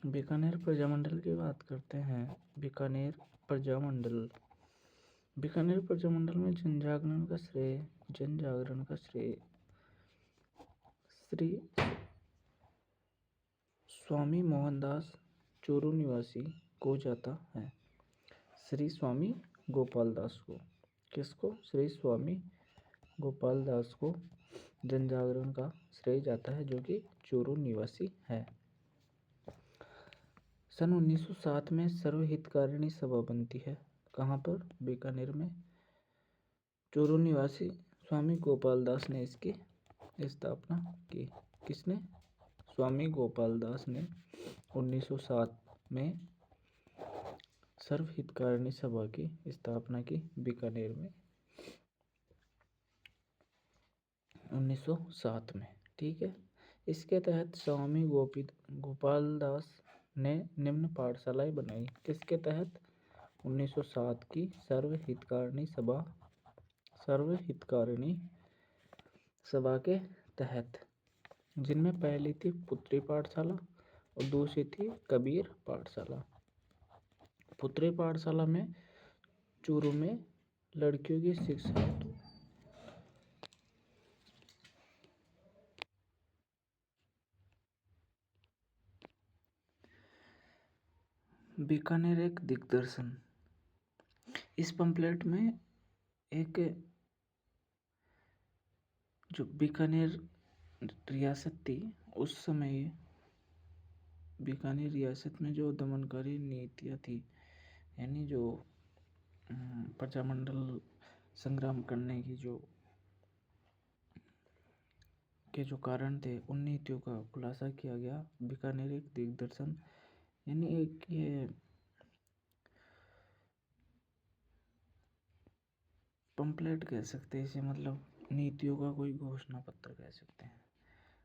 बीकानेर प्रजामंडल की बात करते हैं। बीकानेर प्रजामंडल बीकानेर प्रजामंडल में जनजागरण का श्रेय श्री स्वामी मोहनदास चूरू निवासी को जाता है। श्री स्वामी गोपाल दास को, किसको? श्री स्वामी गोपाल दास को जनजागरण का श्रेय जाता है, जो कि चूरू निवासी है। सन 1907 में सर्वहितकारिणी सभा बनती है। कहाँ पर? बीकानेर में। चूरू निवासी स्वामी गोपाल दास ने इसकी स्थापना की। किसने? स्वामी गोपाल दास ने 1907 में सर्वहितकारिणी सभा की स्थापना की बीकानेर में 1907 में। ठीक है। इसके तहत स्वामी गोपाल दास ने निम्न पाठशालाएं बनाई। किसके तहत? 1907 की सर्वहितकारिणी सभा के तहत, जिनमें पहली थी पुत्री पाठशाला और दूसरी थी कबीर पाठशाला। पुत्री पाठशाला में चूरू में लड़कियों की शिक्षा बीकानेर एक दिग्दर्शन। इस पंपलेट में एक जो बीकानेर रियासत थी उस समय बीकानेर रियासत में जो दमनकारी नीतियाँ थी, यानी जो प्रजामंडल संग्राम करने की जो कारण थे, उन नीतियों का खुलासा किया गया। बीकानेर एक दिग्दर्शन यानी एक ये पंपलेट कह सकते हैं इसे, मतलब नीतियों का कोई घोषणा पत्र कह सकते हैं।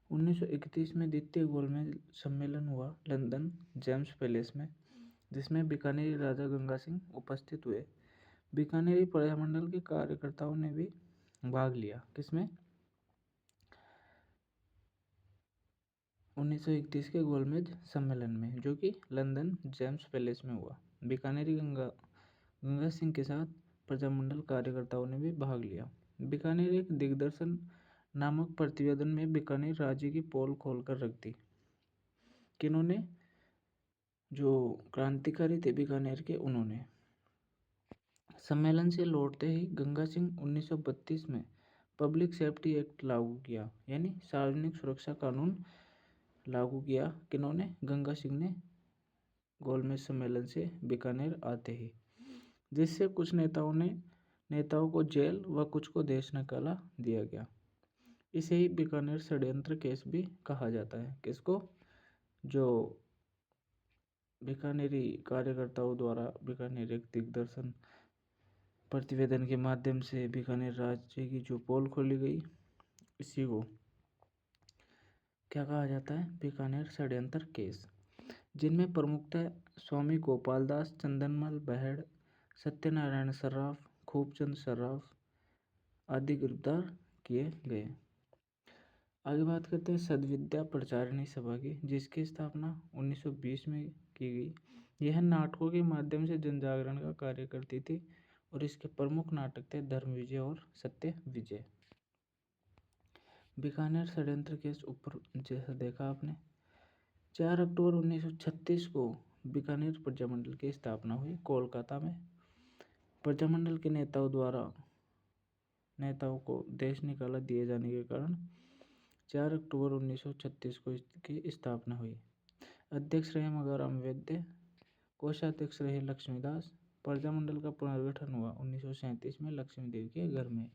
1931 में द्वितीय गोलमेज सम्मेलन हुआ लंदन जेम्स पैलेस में, जिसमें बीकानेरी राजा गंगा सिंह उपस्थित हुए। बीकानेरी प्रजामंडल के कार्यकर्ताओं ने भी भाग लिया। किसमें? 1931 के गोलमेज सम्मेलन में, जो कि लंदन जेम्स पैलेस में हुआ। बीकानेरी गंगा सिंह के साथ प्रजामंडल कार्यकर्ताओं ने भी भाग लिया। बीकानेर एक दिग्दर्शन नामक प्रतिवेदन में बीकानेर राज्य की पोल खोलकर रख दी। किन्होंने? जो क्रांतिकारी थे बीकानेर के, उन्होंने। सम्मेलन से लौटते ही गंगा सिंह 1932 में पब्लिक सेफ्टी एक्ट लागू किया, यानी सार्वजनिक सुरक्षा कानून लागू किया। किन्होंने? गंगा सिंह ने गोलमेज सम्मेलन से बीकानेर आते ही, जिससे कुछ नेताओं को जेल व कुछ को देश निकाला दिया गया। इसे ही बीकानेर षड्यंत्र केस भी कहा जाता है। किसको? जो बीकानेरी कार्यकर्ताओं द्वारा बीकानेर एक दिग्दर्शन प्रतिवेदन के माध्यम से बीकानेर राज्य की जो पोल खोली गई, इसी को क्या कहा जाता है? बीकानेर षड्यंत्र केस, जिनमें प्रमुखतः स्वामी गोपाल दास, चंदनमल बहेड़, सत्यनारायण सर्राफ, खूबचंद सर्राफ आदि गिरफ्तार किए गए। आगे बात करते हैं सद्विद्या प्रचारिणी सभा की, जिसकी स्थापना 1920 में की गई। यह नाटकों के माध्यम से जनजागरण का कार्य करती थी और इसके प्रमुख नाटक थे धर्म विजय और सत्य विजय। बीकानेर षड्यंत्र केस ऊपर जैसा देखा आपने। 4 अक्टूबर 1936 को बीकानेर प्रजामंडल की स्थापना हुई कोलकाता में। प्रजामंडल के नेताओं को देश निकाला दिए जाने के कारण 4 अक्टूबर 1936 को इसकी स्थापना हुई। अध्यक्ष रहे मगाराम वैद्य, कोषाध्यक्ष रहे लक्ष्मीदास। प्रजामंडल का पुनर्गठन हुआ 1937 में लक्ष्मी देवी के घर में।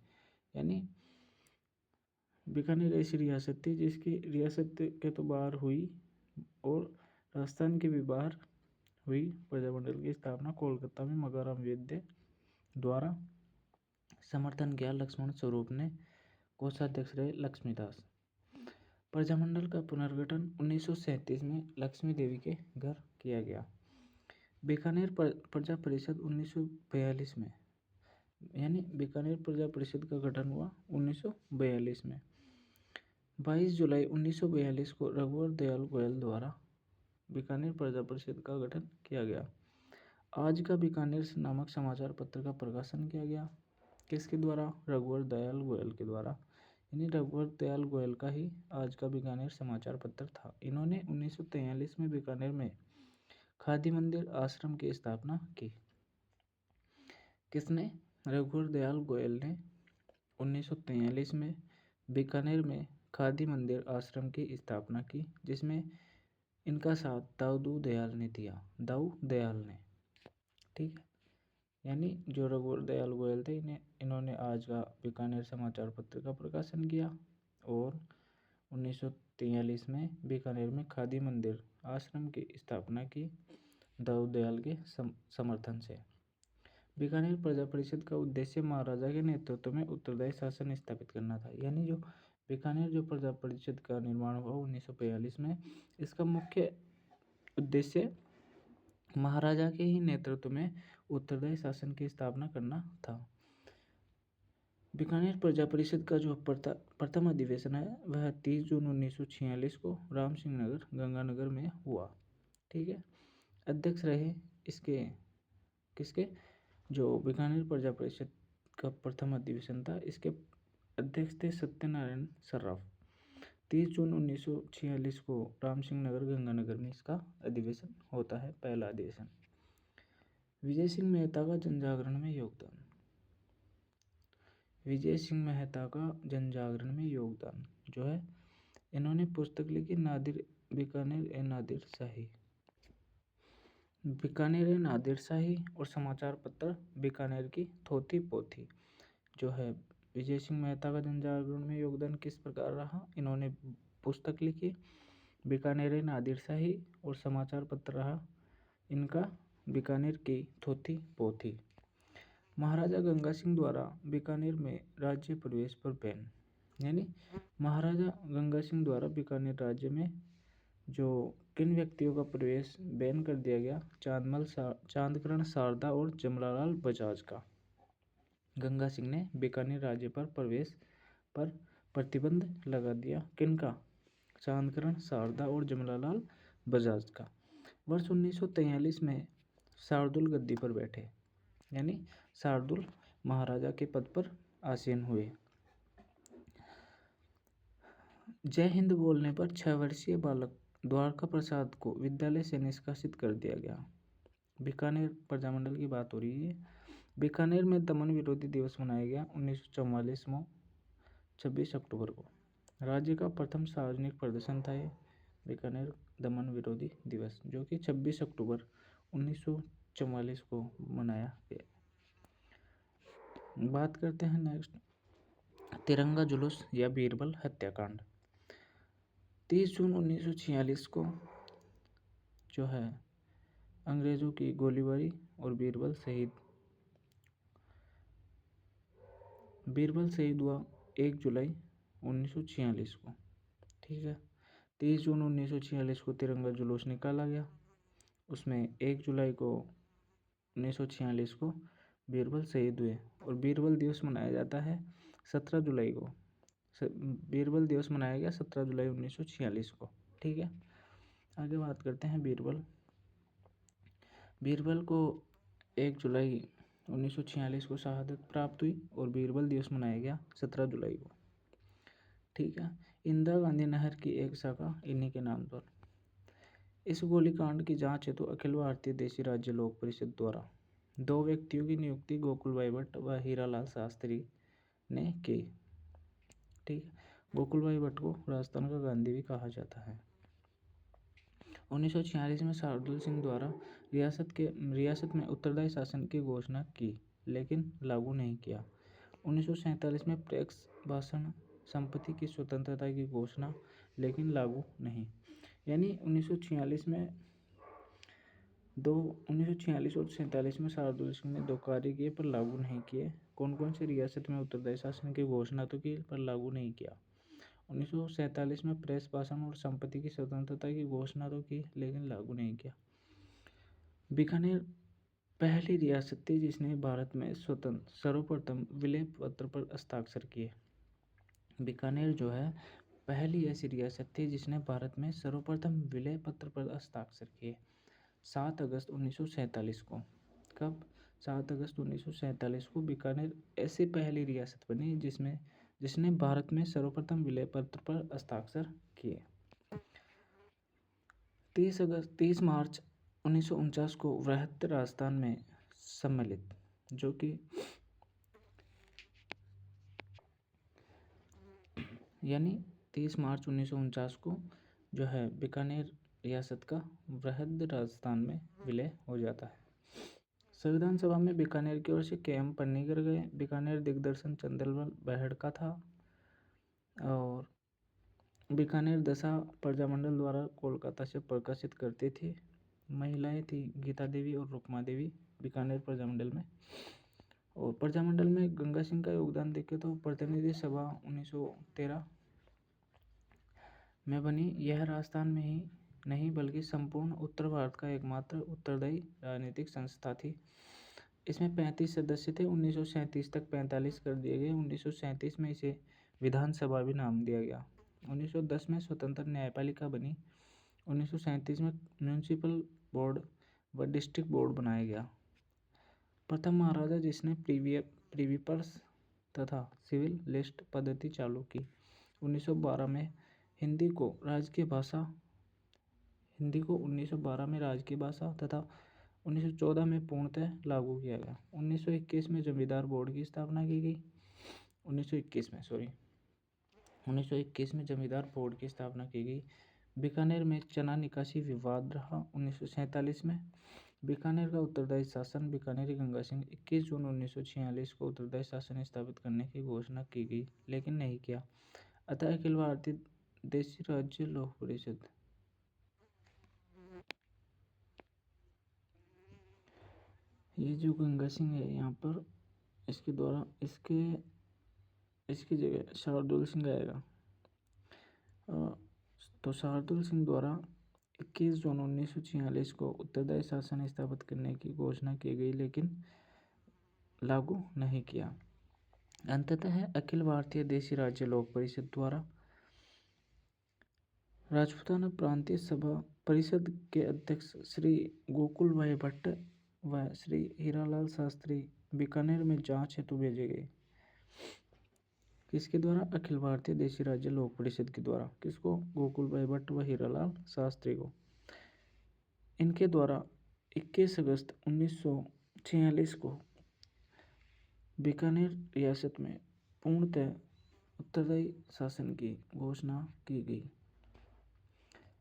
यानी बीकानेर ऐसी रियासत थी जिसकी रियासत के तो बाहर हुई और राजस्थान के भी बाहर हुई। प्रजामंडल की स्थापना कोलकाता में मगाराम वैद्य द्वारा समर्थन किया। लक्ष्मण स्वरूप ने कोषाध्यक्ष रहे लक्ष्मीदास। प्रजामंडल का पुनर्गठन 1937 में लक्ष्मी देवी के घर किया गया। बीकानेर प्रजा परिषद 1942 में, यानी बीकानेर प्रजा परिषद का गठन हुआ 1942 में। 22 जुलाई 1942 को रघुवर दयाल गोयल द्वारा बीकानेर प्रजा परिषद का गठन किया गया। आज का बीकानेर नामक समाचार पत्र का प्रकाशन किया गया किसके द्वारा? रघुवर दयाल गोयल के द्वारा। यानी रघुवर दयाल गोयल का ही आज का बीकानेर समाचार पत्र था। इन्होंने 1943 में बीकानेर में खादी मंदिर आश्रम की स्थापना की। किसने? रघुवर दयाल गोयल ने 1943 में बीकानेर में खादी मंदिर आश्रम की स्थापना की, जिसमें इनका साथ दाऊ दयाल ने दिया। दाऊ दयाल ने, ठीक है। यानी जो रघुवर दयाल गोयल थे, इन्होंने आज का बीकानेर समाचार पत्र का प्रकाशन किया और 1943 में बीकानेर में खादी मंदिर आश्रम की स्थापना की दाऊ दयाल के समर्थन से। बीकानेर प्रजा परिषद का उद्देश्य महाराजा के नेतृत्व में उत्तरदायी शासन स्थापित करना था। यानी जो बीकानेर जो प्रजा परिषद का निर्माण हुआ 1942 में, इसका मुख्य उद्देश्य महाराजा के ही नेतृत्व में उत्तरदायी शासन की स्थापना करना था। बीकानेर प्रजा परिषद का जो प्रथम अधिवेशन है वह 30 जून 1946 को राम सिंह नगर गंगानगर में हुआ, ठीक है। अध्यक्ष रहे इसके किसके? जो बीकानेर प्रजा परिषद का प्रथम अधिवेशन था, इसके अध्यक्ष थे सत्यनारायण सर्राफ। 30 जून 1946 को राम सिंह नगर गंगानगर में इसका अधिवेशन होता है, पहला अधिवेशन। विजय सिंह मेहता का जनजागरण में योगदान। विजय सिंह मेहता का जनजागरण में योगदान जो है, इन्होंने पुस्तक लिखी नादिर बीकानेर ए नादिर शाही, बीकानेर ए नादिर शाही और समाचार पत्र बीकानेर की थोथी पोथी जो है। विजय सिंह मेहता का जनजागरण में योगदान किस प्रकार रहा? इन्होंने पुस्तक लिखी बीकानेर ए नादिर शाही और समाचार पत्र रहा इनका बीकानेर की थोथी पोथी। महाराजा गंगा सिंह द्वारा बीकानेर में राज्य प्रवेश पर बैन। यानी महाराजा गंगा सिंह द्वारा बीकानेर राज्य में जो किन व्यक्तियों का प्रवेश बैन कर दिया गया? चांदकरण शारदा और जमनालाल बजाज का। गंगा सिंह ने बीकानेर राज्य पर प्रवेश पर प्रतिबंध लगा दिया। किनका? चांदकरण शारदा और जमनालाल बजाज का। वर्ष 1943 में शार्दुल गद्दी पर बैठे, यानी शार्दुल महाराजा के पद पर आसीन हुए। जय हिंद बोलने पर 6 वर्षीय बालक द्वारका प्रसाद को विद्यालय से निष्कासित कर दिया गया। बीकानेर प्रजामंडल की बात हो रही है। बीकानेर में दमन विरोधी दिवस मनाया गया 1944 में 26 अक्टूबर को। राज्य का प्रथम सार्वजनिक प्रदर्शन था ये बीकानेर दमन विरोधी दिवस, जो कि 26 अक्टूबर 1944 को मनाया गया। बात करते हैं नेक्स्ट, तिरंगा जुलूस या बीरबल हत्याकांड। 30 जून 1946 को जो है अंग्रेजों की गोलीबारी और बीरबल शहीद हुआ 1 जुलाई 1946 को, ठीक है। 30 जून 1946 को तिरंगा जुलूस निकाला गया। उसमें 1 जुलाई को 1946 को बीरबल शहीद हुए और बीरबल दिवस मनाया जाता है 17 जुलाई को। बीरबल दिवस मनाया गया 17 जुलाई 1946 को, ठीक है। आगे बात करते हैं बीरबल को 1 जुलाई 1946 को शहादत प्राप्त हुई और बीरबल दिवस मनाया गया 17 जुलाई को, ठीक है। इंदिरा गांधी नहर की एक शाखा इन्हीं के नाम पर। इस गोलीकांड की जांच हेतु अखिल भारतीय देशी राज्य लोक परिषद द्वारा 2 व्यक्तियों की नियुक्ति गोकुलभाई भट्ट व हीरालाल शास्त्री ने की, ठीक। गोकुलभाई भट्ट को राजस्थान का गांधी भी कहा जाता है। 1946 में शार्दुल सिंह द्वारा रियासत में उत्तरदायी शासन की घोषणा की, लेकिन लागू नहीं किया। 1947 में प्रेस भाषण संपत्ति की स्वतंत्रता की घोषणा, लेकिन लागू नहीं। यानी 1946 और 47 में शार्दुल सिंह ने 2 कार्य किए पर लागू नहीं किए। कौन कौन से? रियासत में उत्तरदायी शासन की घोषणा तो की पर लागू नहीं किया। 1947 में प्रेस भाषण और संपत्ति की स्वतंत्रता की घोषणा तो की, लेकिन लागू नहीं किया। बीकानेर पहली रियासत थी जिसने भारत में सर्वप्रथम विलय पत्र पर हस्ताक्षर किए। बीकानेर जो है पहली ऐसी रियासत थी जिसने भारत में सर्वप्रथम विलय पत्र पर हस्ताक्षर किए 7 अगस्त 1947 को। कब? 7 अगस्त 1947 को बीकानेर ऐसी पहली रियासत बनी जिसने भारत में सर्वप्रथम विलय पत्र पर हस्ताक्षर किए। 30 मार्च 1949 को वृहत्तर राजस्थान में सम्मिलित, जो कि यानी 30 मार्च 1949 को जो है बीकानेर रियासत का वृहद राजस्थान में विलय हो जाता है। संविधान सभा में बीकानेर की ओर से के.एम. पन्नीकर गए। बीकानेर दिग्दर्शन चंद्रलाल बहड़ का था और बीकानेर दशा प्रजामंडल द्वारा कोलकाता से प्रकाशित करती थी। महिलाएं थी गीता देवी और रुक्मा देवी बीकानेर प्रजामंडल में। और प्रजामंडल में गंगा सिंह का योगदान देखें तो प्रतिनिधि सभा 1913 में बनी। यह राजस्थान में ही नहीं बल्कि संपूर्ण उत्तर भारत का एकमात्र उत्तरदायी राजनीतिक संस्था थी। इसमें 35 सदस्य थे। 1937 तक 45 कर दिए गए। 1937 में इसे विधानसभा भी नाम दिया गया। 1910 में स्वतंत्र न्यायपालिका बनी। 1937 में म्यूनिसिपल बोर्ड व डिस्ट्रिक्ट बोर्ड बनाया गया। प्रथम महाराजा जिसने प्रीवी पर्स तथा सिविल लिस्ट पद्धति चालू की। 1912 में हिंदी को 1912 में राजकीय भाषा तथा 1914 में पूर्णतः लागू किया गया। 1921 में जमींदार बोर्ड की स्थापना की गई। 1921 में जमींदार बोर्ड की स्थापना की गई। बीकानेर में चना निकासी विवाद रहा। 1947 में बीकानेर का उत्तरदायी शासन बीकानेरी गंगा सिंह 21 जून 1946 को उत्तरदायी शासन स्थापित करने की घोषणा की गई, लेकिन नहीं किया। अतः अखिल भारतीय देशी राज्य लोक परिषद ये जो गंगा सिंह है यहाँ पर इसके द्वारा इसकी जगह शार्दुल सिंह आएगा। तो शार्दुल सिंह द्वारा 21 जून 1946 को उत्तरदायी शासन स्थापित करने की घोषणा की गई, लेकिन लागू नहीं किया। अंततः अखिल भारतीय देशी राज्य लोक परिषद द्वारा राजपूताना प्रांतीय सभा परिषद के अध्यक्ष श्री गोकुल भाई भट्ट व श्री हीरालाल शास्त्री बीकानेर में जांच हेतु भेजे गए। किसके द्वारा? अखिल भारतीय देशी राज्य लोक परिषद के द्वारा। किसको? गोकुल भाई भट्ट व हीरालाल शास्त्री को। इनके द्वारा 21 अगस्त 1946 को बीकानेर रियासत में पूर्णतः उत्तरदायी शासन की घोषणा की गई।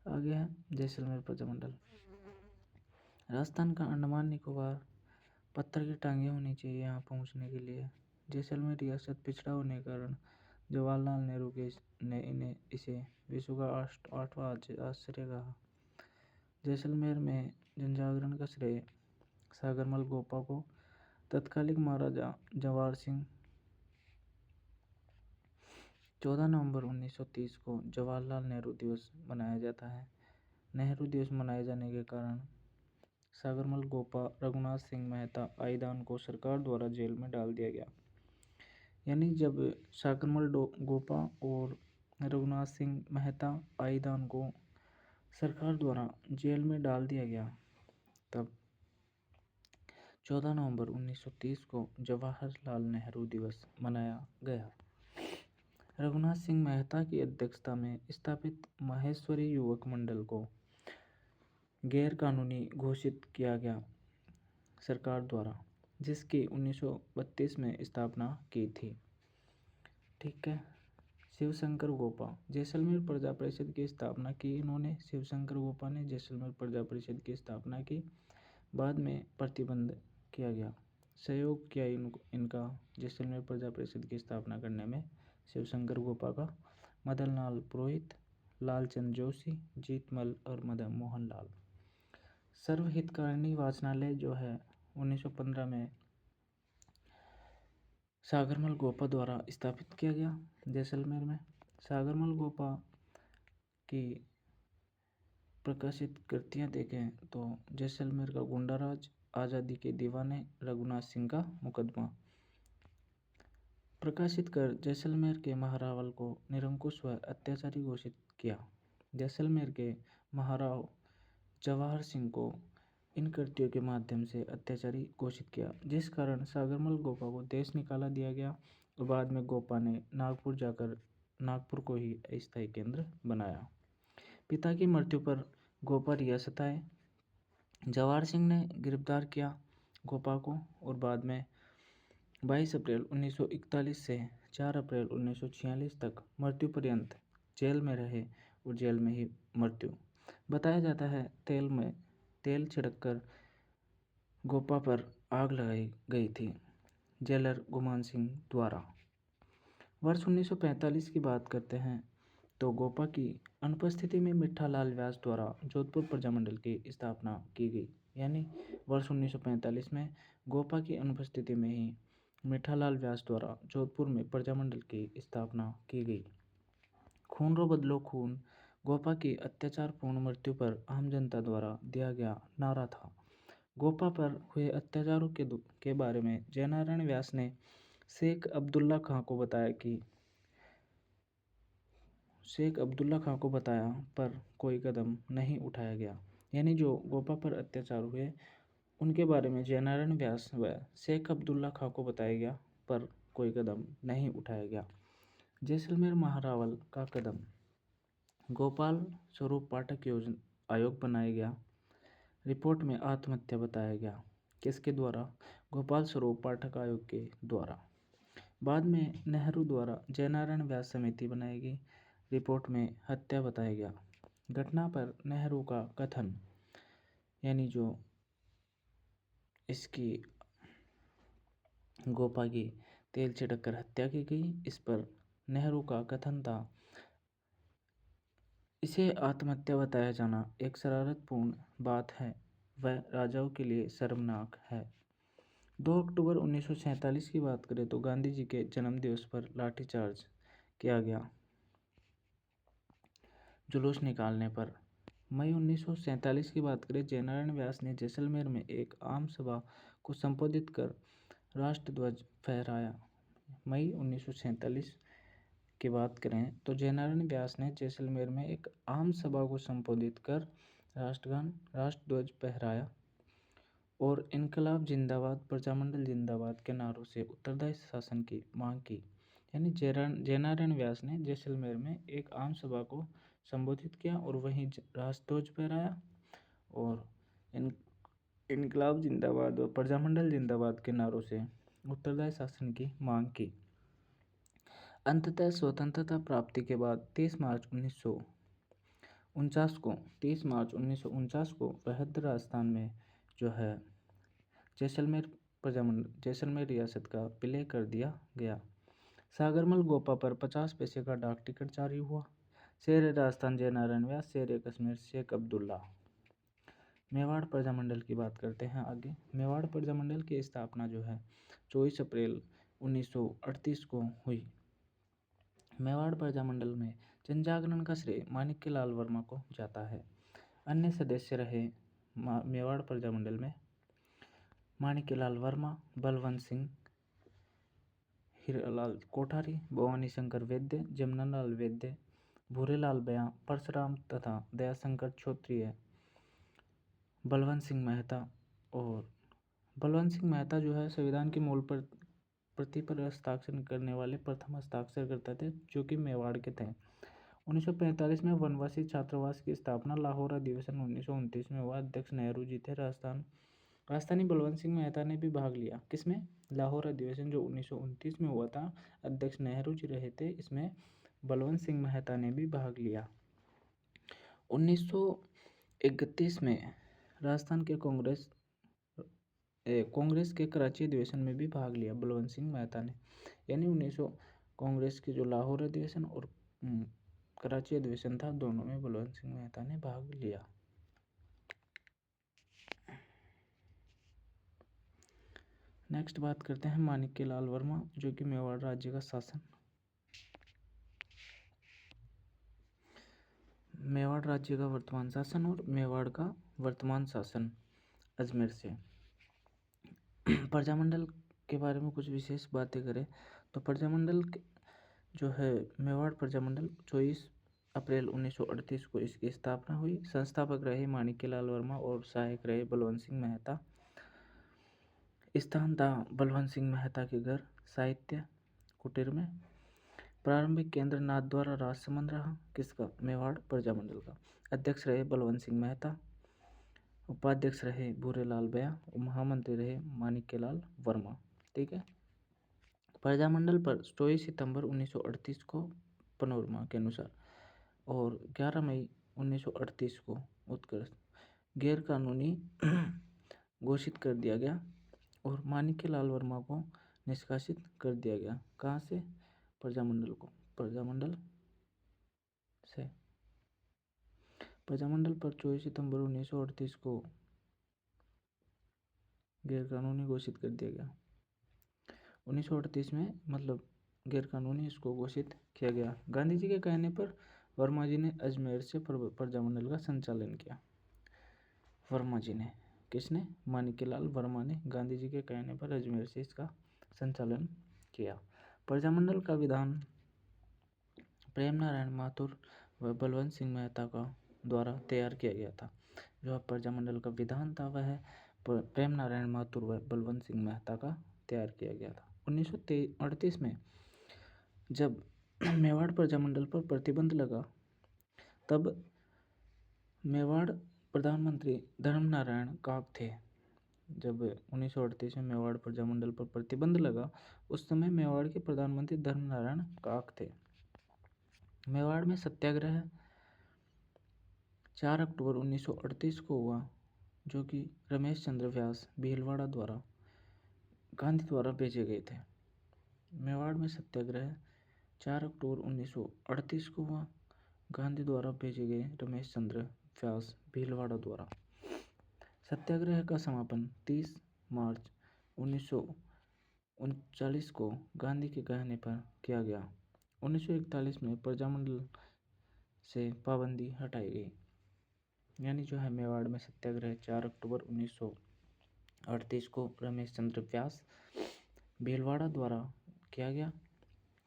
आगे है जैसलमेर प्रजामंडल। राजस्थान का अंडमान निकोबार पत्थर की टांगें होनी चाहिए यहाँ पहुँचने के लिए। जैसलमेर रियासत पिछड़ा होने के कारण जवाहरलाल नेहरू ने इसे विश्व का 8वां आश्चर्य कहा। जैसलमेर में जनजागरण का श्रेय सागरमल गोपा को तत्कालिक महाराजा जवाहर सिंह 14 नवंबर 1930 को जवाहरलाल नेहरू दिवस मनाया जाता है। नेहरू दिवस मनाए जाने के कारण सागरमल गोपा रघुनाथ सिंह मेहता आईदान को सरकार द्वारा जेल में डाल दिया गया। यानी जब सागरमल गोपा और रघुनाथ सिंह मेहता आईदान को सरकार द्वारा जेल में डाल दिया गया, तब 14 नवंबर 1930 को जवाहरलाल नेहरू दिवस मनाया गया। रघुनाथ सिंह मेहता की अध्यक्षता में स्थापित माहेश्वरी युवक मंडल को गैर कानूनी घोषित किया गया सरकार द्वारा, जिसकी 1932 में स्थापना की थी। ठीक है। शिवशंकर गोपा जैसलमेर प्रजा परिषद की स्थापना की इन्होंने। शिवशंकर गोपा ने जैसलमेर प्रजा परिषद की स्थापना की। बाद में प्रतिबंध किया गया। सहयोग किया इनका जैसलमेर प्रजा परिषद की स्थापना करने में शिवशंकर गोपा का मदन लाल पुरोहित, लालचंद जोशी, जीतमल और मदन मोहन लाल। सर्वहितकारिणी वाचनालय जो है 1915 में सागरमल गोपा द्वारा स्थापित किया गया जैसलमेर में। सागरमल गोपा की प्रकाशित कृतियाँ देखें तो जैसलमेर का गुंडाराज, आज़ादी के दीवाने, रघुनाथ सिंह का मुकदमा। प्रकाशित कर जैसलमेर के महारावल को निरंकुश व अत्याचारी घोषित किया। जैसलमेर के महाराव जवाहर सिंह को इन कृत्यों के माध्यम से अत्याचारी घोषित किया, जिस कारण सागरमल गोपा को देश निकाला दिया गया और बाद में गोपा ने नागपुर जाकर नागपुर को ही अस्थायी केंद्र बनाया। पिता की मृत्यु पर गोपा रियासत आए। जवाहर सिंह ने गिरफ्तार किया गोपा को और बाद में 22 अप्रैल 1941 से 4 अप्रैल 1946 तक मृत्यु पर्यंत जेल में रहे और जेल में ही मृत्यु। बताया जाता है तेल छिड़ककर गोपा पर आग लगाई गई थी जेलर गुमान सिंह द्वारा। वर्ष 1945 की बात करते हैं तो गोपा की अनुपस्थिति में मिठालाल व्यास द्वारा जोधपुर प्रजामंडल की स्थापना की गई। यानी वर्ष 1945 में गोपा की अनुपस्थिति में ही मिठालाल व्यास द्वारा जोधपुर में प्रजामंडल की स्थापना की गई। खून रो बदलो खून गोपा की अत्याचारपूर्ण मृत्यु पर आम जनता द्वारा दिया गया नारा था। गोपा पर हुए अत्याचारों के बारे में जयनारायण व्यास ने शेख अब्दुल्ला खां को बताया पर कोई कदम नहीं उठाया गया। यानी जो गोपा पर अत्याचार हुए उनके बारे में जयनारायण व्यास व शेख अब्दुल्ला खां को बताया गया पर कोई कदम नहीं उठाया गया। जैसलमेर महारावल का कदम। गोपाल स्वरूप पाठक आयोग बनाया गया। रिपोर्ट में आत्महत्या बताया गया। किसके द्वारा? गोपाल स्वरूप पाठक आयोग के द्वारा। बाद में नेहरू द्वारा जयनारायण व्यास समिति बनाई गई। रिपोर्ट में हत्या बताया गया। घटना पर नेहरू का कथन, यानी जो इसकी गोपा की तेल छिड़ककर हत्या की गई, इस पर नेहरू का कथन था, इसे आत्महत्या बताया जाना एक शरारतपूर्ण बात है वह राजाओं के लिए शर्मनाक है। 2 अक्टूबर 1947 की बात करें तो गांधी जी के जन्मदिवस पर लाठीचार्ज किया गया जुलूस निकालने पर। मई 1947 की बात करें, जयनारायण व्यास ने जैसलमेर में एक आम सभा को संबोधित कर राष्ट्रध्वज फहराया। मई 1947 की बात करें तो जयनारायण व्यास ने जैसलमेर में एक आम सभा को संबोधित कर राष्ट्रध्वज फहराया और इनकलाब जिंदाबाद, प्रजामंडल जिंदाबाद के नारों से उत्तरदायी शासन की मांग की। यानी जयनारायण व्यास ने जैसलमेर में एक आम सभा को संबोधित किया और वहीं राष्ट्रध्वज फहराया और इनकलाब जिंदाबाद और प्रजामंडल जिंदाबाद के नारों से उत्तरदायी शासन की मांग की। अंततः स्वतंत्रता प्राप्ति के बाद 30 मार्च 1949 को वृहद राजस्थान में जो है जैसलमेर रियासत का विलय कर दिया गया। सागरमल गोपा पर 50 पैसे का डाक टिकट जारी हुआ। शेर राजस्थान जयनारायण व्यास, शेर कश्मीर शेख अब्दुल्ला। मेवाड़ प्रजामंडल की बात करते हैं आगे। मेवाड़ प्रजामंडल की स्थापना जो है 24 अप्रैल 1938 को हुई। मेवाड़ प्रजामंडल में जनजागरण का श्रेय माणिक्यलाल वर्मा को जाता है। अन्य सदस्य रहे मेवाड़ प्रजामंडल में माणिक्यलाल वर्मा, बलवंत सिंह, हीरालाल कोठारी, भवानी शंकर वैद्य, जमनालाल वैद्य, भूरेलाल बयां, परशुराम तथा दयाशंकर क्षत्रिय, बलवंत सिंह मेहता। और बलवंत सिंह मेहता जो है संविधान की मूल प्रति पर हस्ताक्षर करने वाले प्रथम हस्ताक्षरकर्ता थे, जो कि मेवाड़ के थे। 1945 में वनवासी छात्रावास की स्थापना लाहौर अधिवेशन 1929 में हुआ। अध्यक्ष नेहरू जी थे। राजस्थानी बलवंत सिंह मेहता ने भी भाग लिया। किसमें? लाहौर अधिवेशन जो 1929 में हुआ था, अध्यक्ष नेहरू जी रहे थे, इसमें बलवंत सिंह मेहता ने भी भाग लिया। 1931 में राजस्थान के कांग्रेस के कराची अधिवेशन में भी भाग लिया बलवंत सिंह मेहता ने। यानी 1900 कांग्रेस के जो लाहौर अधिवेशन और कराची अधिवेशन था, दोनों में बलवंत सिंह मेहता ने भाग लिया। नेक्स्ट बात करते हैं माणिक्यलाल वर्मा, जो कि मेवाड़ राज्य का शासन मेवाड़ राज्य का वर्तमान शासन और मेवाड़ का वर्तमान शासन अजमेर से। प्रजामंडल के बारे में कुछ विशेष बातें करें तो प्रजामंडल जो है मेवाड़ प्रजामंडल 24 अप्रैल 1938 को इसकी स्थापना हुई। संस्थापक रहे माणिक्यलाल वर्मा और सहायक रहे बलवंत सिंह मेहता। स्थान था बलवंत सिंह मेहता के घर साहित्य कुटीर में। प्रारंभिक केंद्र नाथद्वारा राजसमंद रहा, किसका? मेवाड़ प्रजामंडल का। अध्यक्ष रहे बलवंत सिंह मेहता, उपाध्यक्ष रहे भूरेलाल बया और महामंत्री रहे माणिक्यलाल वर्मा। ठीक है। प्रजामंडल पर 24 सितंबर 1938 को पनोरमा के अनुसार और 11 मई 1938 को उत्कर्ष गैर कानूनी घोषित कर दिया गया और माणिक्यलाल वर्मा को निष्कासित कर दिया गया। कहाँ से? प्रजामंडल से। प्रजामंडल पर 24 सितंबर 1938 को गैर कानूनी घोषित कर दिया गया। 1938 में मतलब गैर कानूनी इसको घोषित किया गया। गांधी जी के कहने पर वर्मा जी ने अजमेर से प्रजामंडल का संचालन किया। वर्मा जी ने, किसने? माणिक्यलाल वर्मा ने गांधी जी के कहने पर अजमेर से इसका संचालन किया। प्रजामंडल का विधान प्रेम नारायण माथुर व बलवंत सिंह मेहता का द्वारा तैयार किया गया था। जो प्रजामंडल का विधान था वह प्रेम नारायण माथुर व बलवंत सिंह मेहता का तैयार किया गया था। 1938 में जब मेवाड़ प्रजामंडल पर प्रतिबंध लगा तब मेवाड़ प्रधानमंत्री धर्मनारायण काक थे। जब 1938 में मेवाड़ प्रजामंडल पर प्रतिबंध लगा उस समय मेवाड़ के प्रधानमंत्री धर्मनारायण काक थे। मेवाड़ में सत्याग्रह 4 अक्टूबर 1938 को हुआ, जो कि रमेश चंद्र व्यास भीलवाड़ा द्वारा गांधी द्वारा भेजे गए थे। मेवाड़ में सत्याग्रह 4 अक्टूबर 1938 को हुआ, गांधी द्वारा भेजे गए रमेश चंद्र व्यास भीलवाड़ा द्वारा। सत्याग्रह का समापन 30 मार्च 1939 को गांधी के कहने पर किया गया। 1941 में प्रजामंडल से पाबंदी हटाई गई। यानी जो है मेवाड़ में सत्याग्रह 4 अक्टूबर 1938 को रमेश चंद्र व्यास भीलवाड़ा द्वारा किया गया।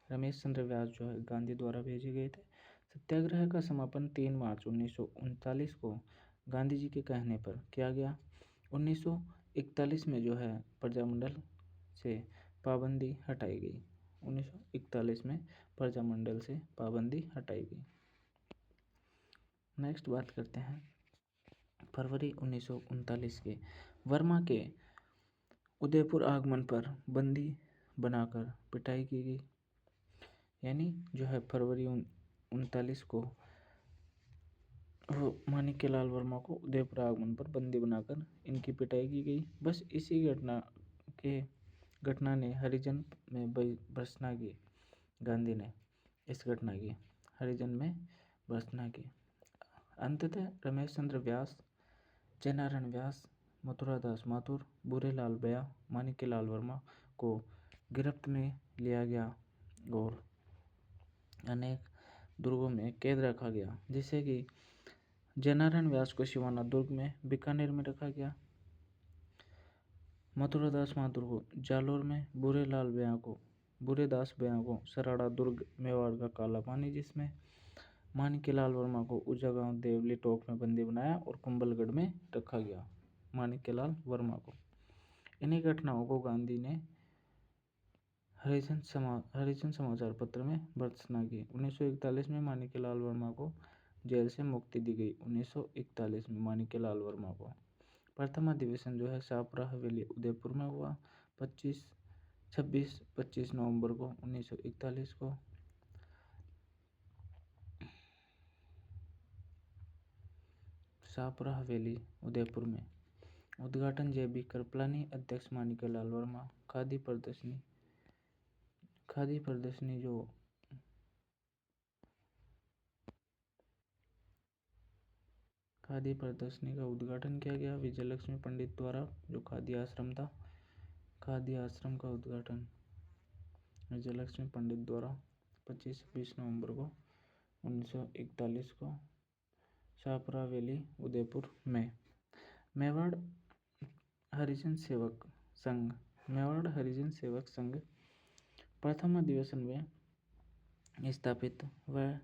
रमेश चंद्र व्यास जो है गांधी द्वारा भेजे गए थे। सत्याग्रह का समापन 3 मार्च 1939 को गांधी जी के कहने पर किया गया। 1941 में जो है प्रजामंडल से पाबंदी हटाई गई। 1941 में प्रजामंडल से पाबंदी हटाई गई। नेक्स्ट बात करते हैं फरवरी 1939 के वर्मा के उदयपुर आगमन पर बंदी बनाकर पिटाई की गई। यानी जो है फरवरी 1939 को माणिक्यलाल वर्मा को उदयपुर आगमन पर बंदी बनाकर इनकी पिटाई की गई। बस इसी घटना ने हरिजन में भर्त्सना की। गांधी ने इस घटना की हरिजन में भर्त्सना की। अंततः रमेश चंद्र व्यास, जयनारायण व्यास, मथुरादास माथुर, भूरेलाल बया, माणिक्यलाल वर्मा को गिरफ्त में लिया गया और अनेक दुर्गों में कैद रखा गया, जिससे कि जयनारायण व्यास को सिवाना दुर्ग में बीकानेर में रखा गया, मथुरादास माथुर को जालोर में, भूरेदास बया को सराड़ा दुर्ग मेवाड़ का काला पानी जिसमें, माणिक्यलाल वर्मा को ऊंचा देवली टोक में बंदी बनाया और कुंभलगढ़ में रखा गया। माणिक्यलाल वर्मा को इन्हीं घटनाओं को गांधी ने हरिजन समाचार पत्र में भर्त्सना की। 1941 में माणिक्यलाल वर्मा को जेल से मुक्ति दी गई। 1941 में माणिक्यलाल वर्मा को प्रथम अधिवेशन जो है शाहपुरा हवेली उदयपुर में हुआ 26 नवंबर को 1941 को। शाहपुरा हवेली उदयपुर में उद्घाटन JB कृपलानी, अध्यक्ष माणिक्यलाल वर्मा। खादी प्रदर्शनी का उद्घाटन किया गया विजयलक्ष्मी पंडित द्वारा। जो खादी आश्रम था, खादी आश्रम का उद्घाटन विजयलक्ष्मी पंडित द्वारा 25 नवंबर को 1941 को शाहपुरा हवेली उदयपुर में। मेवाड़ हरिजन सेवक संघ प्रथम अधिवेशन में स्थापित व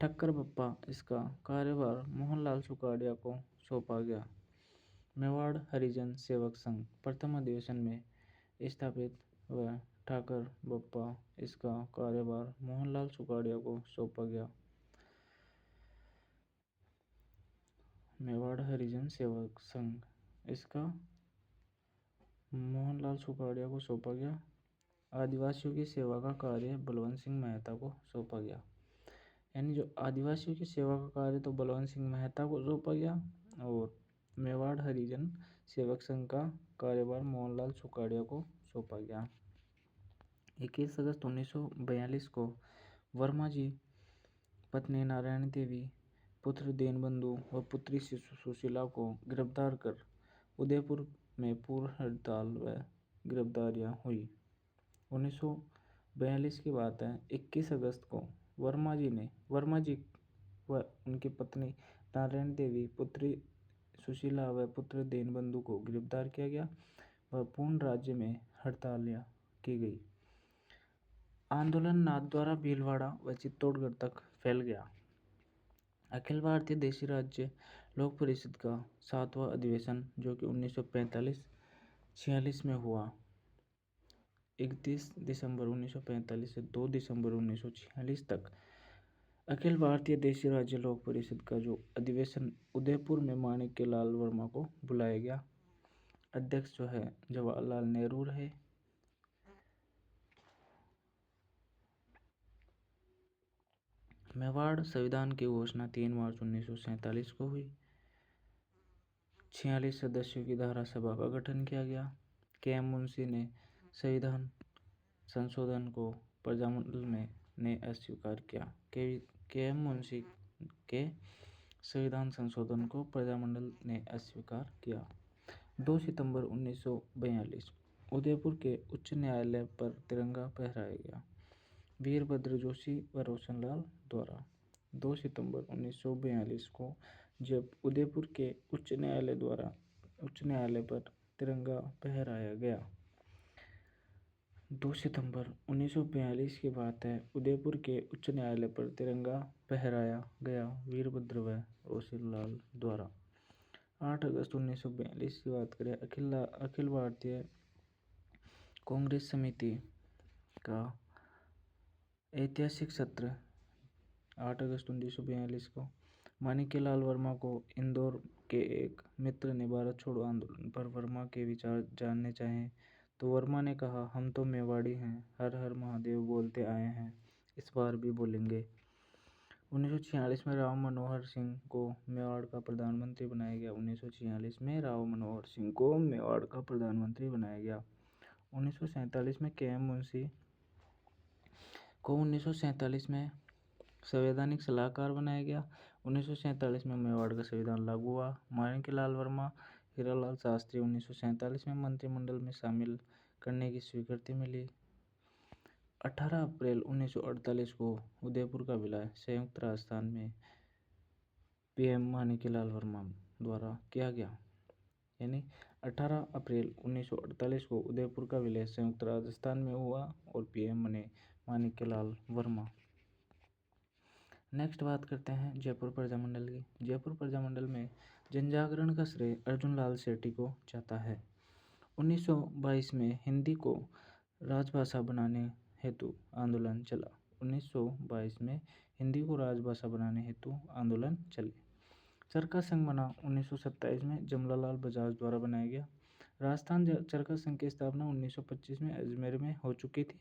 ठक्कर बप्पा, इसका कार्यभार मोहनलाल सुखाड़िया को सौंपा गया। मेवाड़ हरिजन सेवक संघ प्रथम अधिवेशन में स्थापित व ठाकर बप्पा, इसका कार्यभार मोहनलाल सुखाड़िया को सौंपा गया। मेवाड़ हरिजन सेवक संघ, इसका मोहनलाल सुखाड़िया को सौंपा गया। आदिवासियों की सेवा का कार्य बलवंत सिंह मेहता को सौंपा गया। यानी जो आदिवासियों की सेवा का कार्य तो बलवंत सिंह मेहता को सौंपा गया और मेवाड़ हरिजन सेवक संघ का कार्यभार मोहनलाल सुखाड़िया को सौंपा गया। 21 अगस्त 1942 को वर्मा जी पत्नी नारायणी देवी, पुत्र दीनबंधु व पुत्री सुशीला को गिरफ्तार कर उदयपुर में पूर्ण हड़ताल व गिरफ्तारियां हुई। 1942 की बात है। 21 अगस्त को वर्मा जी व उनकी पत्नी नारायण देवी, पुत्री सुशीला व पुत्र दीनबंधु को गिरफ्तार किया गया व पूर्ण राज्य में हड़तालियां की गई। आंदोलन नाथद्वारा, भीलवाड़ा व चित्तौड़गढ़ तक फैल गया। अखिल भारतीय देशी राज्य लोक परिषद का 7वां अधिवेशन, जो कि 1945-46 में हुआ, 31 दिसंबर 1945 से 2 दिसंबर 1946 तक अखिल भारतीय देशी राज्य लोक परिषद का जो अधिवेशन उदयपुर में माणिक्यलाल वर्मा को बुलाया गया। अध्यक्ष जो है जवाहरलाल नेहरू रहे। मेवाड़ संविधान की घोषणा 3 मार्च 1947 को हुई। 46 सदस्यों की धारा सभा का गठन किया गया। के.एम. मुंशी ने संविधान संशोधन को प्रजामंडल में ने अस्वीकार किया। के.एम. मुंशी के संविधान संशोधन को प्रजामंडल ने अस्वीकार किया। 2 सितंबर 1942 उदयपुर के उच्च न्यायालय पर तिरंगा फहराया गया। वीरभद्र जोशी व रोशनलाल द्वारा 2 सितंबर 1942 को जब उदयपुर के उच्च न्यायालय पर तिरंगा फहराया गया। 2 सितंबर 1942 की बात है। उदयपुर के उच्च न्यायालय पर तिरंगा फहराया गया वीरभद्र व रोशनलाल द्वारा। 8 अगस्त 1942 की बात करें। अखिल भारतीय कांग्रेस समिति का ऐतिहासिक सत्र 8 अगस्त 1942 को माणिक्यलाल वर्मा को इंदौर के एक मित्र ने भारत छोड़ो आंदोलन पर वर्मा के विचार जानने चाहे तो वर्मा ने कहा, हम तो मेवाड़ी हैं, हर हर महादेव बोलते आए हैं, इस बार भी बोलेंगे। 1946 में राव मनोहर सिंह को मेवाड़ का प्रधानमंत्री बनाया गया। 1946 में राव मनोहर सिंह को मेवाड़ का प्रधानमंत्री बनाया गया। 1947 में के.एम. मुंशी को 1947 में संवैधानिक सलाहकार बनाया गया। 1947 में मेवाड़ का संविधान लागू हुआ। माणिक्यलाल वर्मा, हीरालाल शास्त्री 1947 में मंत्रिमंडल में शामिल करने की स्वीकृति मिली। 18 अप्रैल 1948 को उदयपुर का विलय संयुक्त राजस्थान में पीएम माणिक्यलाल वर्मा द्वारा किया गया। यानी 18 अप्रैल 1948 को उदयपुर का विलय संयुक्त राजस्थान में हुआ और पीएम बने माणिक्यलाल वर्मा। नेक्स्ट बात करते हैं जयपुर प्रजामंडल की। जयपुर प्रजामंडल में जनजागरण का श्रेय अर्जुन लाल सेठी को जाता है। 1922 में हिंदी को राजभाषा बनाने हेतु आंदोलन चला। 1922 में हिंदी को राजभाषा बनाने हेतु आंदोलन चले। चरखा संघ बना। 1927 में जमनालाल बजाज द्वारा बनाया गया। राजस्थान चरखा संघ की स्थापना 1925 में अजमेर में हो चुकी थी।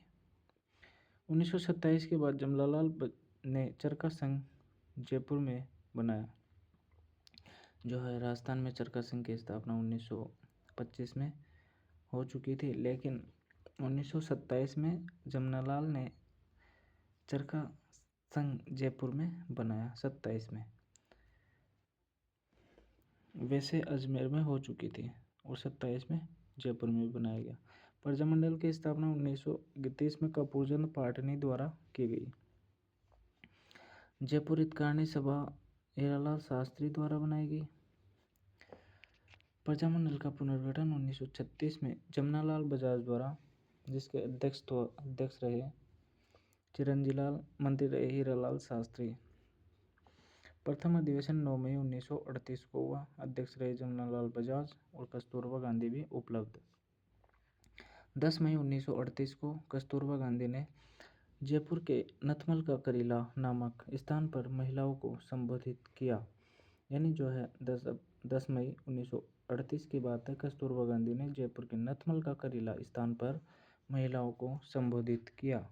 1927 के बाद जमनालाल ने चरखा संघ जयपुर में बनाया। जो है राजस्थान में चरखा संघ की स्थापना 1925 में हो चुकी थी, लेकिन 1927 में जमनालाल ने चरखा संघ जयपुर में बनाया। 27 में वैसे अजमेर में हो चुकी थी और 27 में जयपुर में बनाया गया। प्रजामंडल की स्थापना 1931 में कपूरचंद पाटनी द्वारा की गई। जयपुर हितकारिणी सभा हीरालाल शास्त्री द्वारा बनाई गई। प्रजामंडल का पुनर्गठन 1936 में जमनालाल बजाज द्वारा जिसके अध्यक्ष रहे चिरंजीलाल, मंत्री रहे हीरालाल शास्त्री। प्रथम अधिवेशन 9 मई 1938 को हुआ। अध्यक्ष रहे जमनालाल बजाज और कस्तूरबा गांधी भी उपलब्ध। 10 मई 1938 को कस्तूरबा गांधी ने जयपुर के नथमल का करीला नामक स्थान पर महिलाओं को संबोधित किया। यानी जो है 10 मई 1938 की बात है। कस्तूरबा गांधी ने जयपुर के नथमल का करीला स्थान पर महिलाओं को संबोधित किया।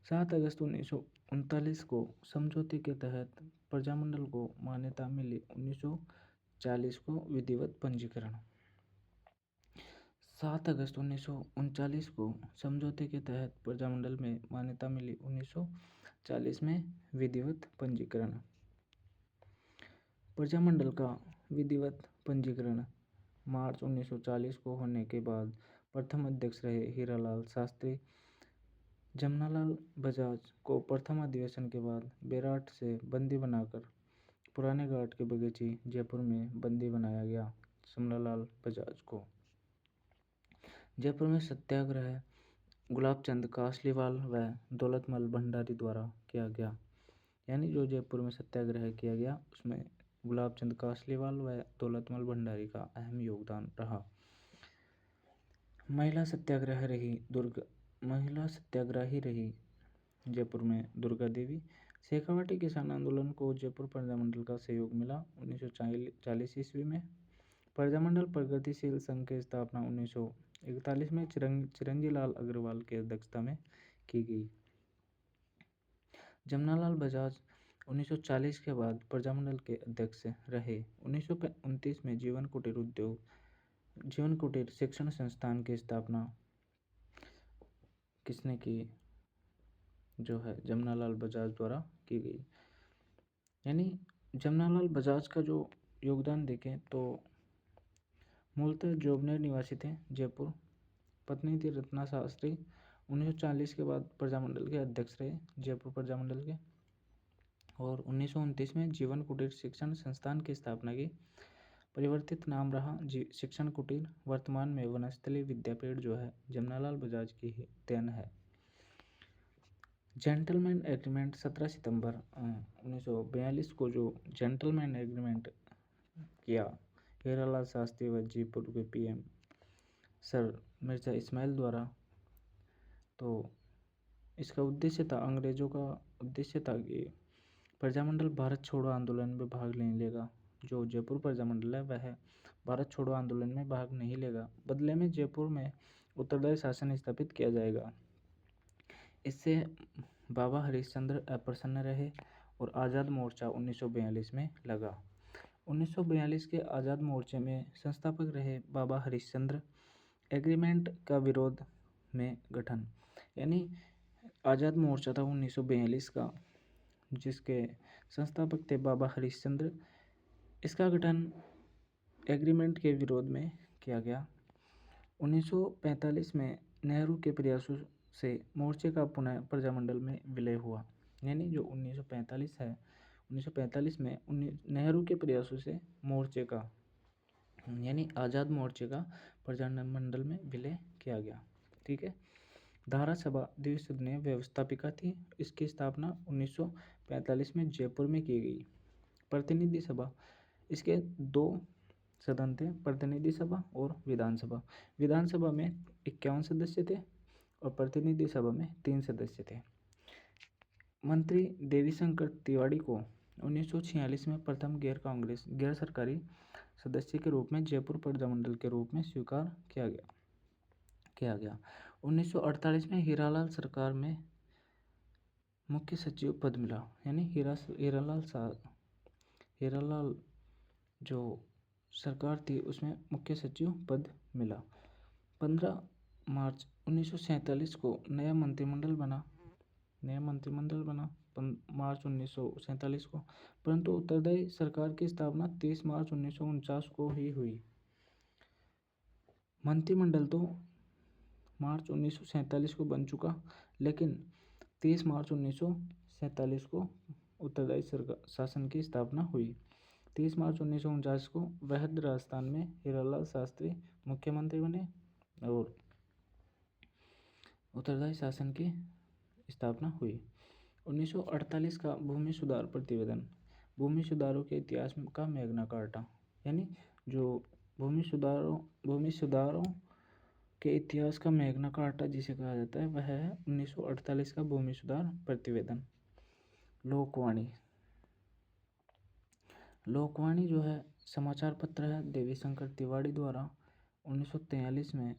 7 अगस्त 1939 को समझौते के तहत प्रजामंडल को मान्यता मिली। 1940 को विधिवत पंजीकरण। 7 अगस्त 1939 को समझौते के तहत प्रजामंडल में मान्यता मिली। 1940 में विधिवत पंजीकरण। प्रजामंडल का विधिवत पंजीकरण मार्च 1940 को होने के बाद प्रथम अध्यक्ष रहे हीरालाल शास्त्री। जमनालाल बजाज को प्रथम अधिवेशन के बाद बेराट से बंदी बनाकर पुराने घाट के बगीचे जयपुर में बंदी बनाया गया। जमनालाल बजाज को जयपुर में सत्याग्रह गुलाबचंद कासलीवाल व दौलतमल भंडारी द्वारा किया गया। यानी जो जयपुर में सत्याग्रह किया गया उसमें गुलाबचंद कासलीवाल व दौलतमल भंडारी का अहम योगदान रहा। महिला सत्याग्रही रही जयपुर में दुर्गा देवी। शेखावाटी किसान आंदोलन को जयपुर प्रजामंडल का सहयोग मिला। 1940 ईस्वी में प्रजामंडल प्रगतिशील संघ की स्थापना 1941 में चिरंजीलाल अग्रवाल की अध्यक्षता में की गई। जमनालाल बजाज 1940 के बाद प्रजामंडल के अध्यक्ष रहे। 1929 में जीवन कुटीर शिक्षण संस्थान की स्थापना किसने की? जो है जमनालाल बजाज द्वारा की गई। यानी जमनालाल बजाज का जो योगदान देखें तो मूलतः जोबनेर निवासी थे जयपुर। पत्नी थी रत्ना शास्त्री। 1940 के बाद प्रजामंडल के अध्यक्ष रहे जयपुर प्रजामंडल के। और 1929 में जीवन कुटीर शिक्षण संस्थान की स्थापना की। परिवर्तित नाम रहा शिक्षण कुटीर। वर्तमान में वनस्थली विद्यापीठ जो है जमनालाल बजाज की ही देन है। जेंटलमैन एग्रीमेंट 17 सितंबर 1942 को जो जेंटलमैन एग्रीमेंट किया हीरालाल शास्त्री व जयपुर के पीएम सर मिर्जा इस्माइल द्वारा, तो इसका उद्देश्य था, अंग्रेजों का उद्देश्य था कि प्रजामंडल भारत छोड़ो आंदोलन में भाग नहीं लेगा। जो जयपुर प्रजामंडल है वह भारत छोड़ो आंदोलन में भाग नहीं लेगा। बदले में जयपुर में उत्तरदायी शासन स्थापित किया जाएगा। इससे बाबा हरिश्चंद्र अप्रसन्न रहे और आज़ाद मोर्चा 1942 में लगा। 1942 के आज़ाद मोर्चे में संस्थापक रहे बाबा हरिश्चंद्र। एग्रीमेंट का विरोध में गठन। यानी आज़ाद मोर्चा था 1942 का, जिसके संस्थापक थे बाबा हरिश्चंद्र। इसका गठन एग्रीमेंट के विरोध में किया गया। 1945 में नेहरू के प्रयासों से मोर्चे का पुनः प्रजामंडल में विलय हुआ। यानी जो 1945 है, 1945 में नेहरू के प्रयासों से मोर्चे का यानी आज़ाद मोर्चे का प्रजामंडल में विलय किया गया। ठीक है। धारा सभा द्विसदनीय व्यवस्थापिका थी। इसकी स्थापना 1945 में जयपुर में की गई। प्रतिनिधि सभा, इसके 2 सदन थे, प्रतिनिधि सभा और विधानसभा। विधानसभा में 51 सदस्य थे और प्रतिनिधि सभा में 3 सदस्य थे। मंत्री देवीशंकर तिवारी को 1946 में प्रथम गैर सरकारी सदस्य के रूप में जयपुर प्रजामंडल के रूप में स्वीकार किया गया। 1948 में हीरालाल सरकार में मुख्य सचिव पद मिला। यानी हीरालाल जो सरकार थी उसमें मुख्य सचिव पद मिला। 15 मार्च 1947 को नया मंत्रिमंडल बना मार्च 1947 को, परंतु उत्तरदायी सरकार की स्थापना 30 मार्च 1949 को ही हुई। मंत्रिमंडल तो मार्च 1947 को बन चुका, लेकिन 30 मार्च 1947 को उत्तरदायी शासन की स्थापना हुई। 30 मार्च 1949 को वहद राजस्थान में हीरालाल शास्त्री मुख्यमंत्री बने और उत्तरदायी शासन की स्थापना हुई। 1948 का भूमि सुधार प्रतिवेदन। भूमि सुधारों के इतिहास का मैग्ना कार्टा, यानी जो भूमि सुधारों के इतिहास का मैग्ना कार्टा जिसे कहा जाता है वह है 1948 का भूमि सुधार प्रतिवेदन। लोकवाणी। लोकवाणी जो है समाचार पत्र है देवी शंकर तिवारी द्वारा 1943 में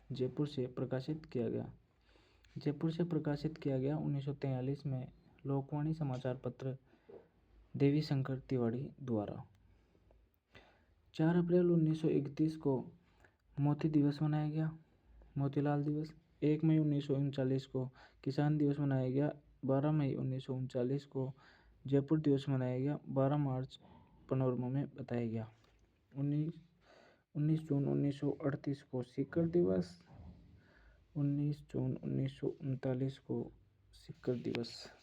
जयपुर से प्रकाशित किया गया। 1943 में लोकवाणी समाचार पत्र देवी शंकर तिवारी द्वारा। 4 अप्रैल 1931 को मोती दिवस मनाया गया, मोतीलाल दिवस। 1 मई 1939 को किसान दिवस मनाया गया। 12 मई 1939 को जयपुर दिवस मनाया गया। 12 मार्च पनोरमा में बताया गया। 19 जून 1938 को सीकर दिवस। 19 जून 1939 को सीकर दिवस।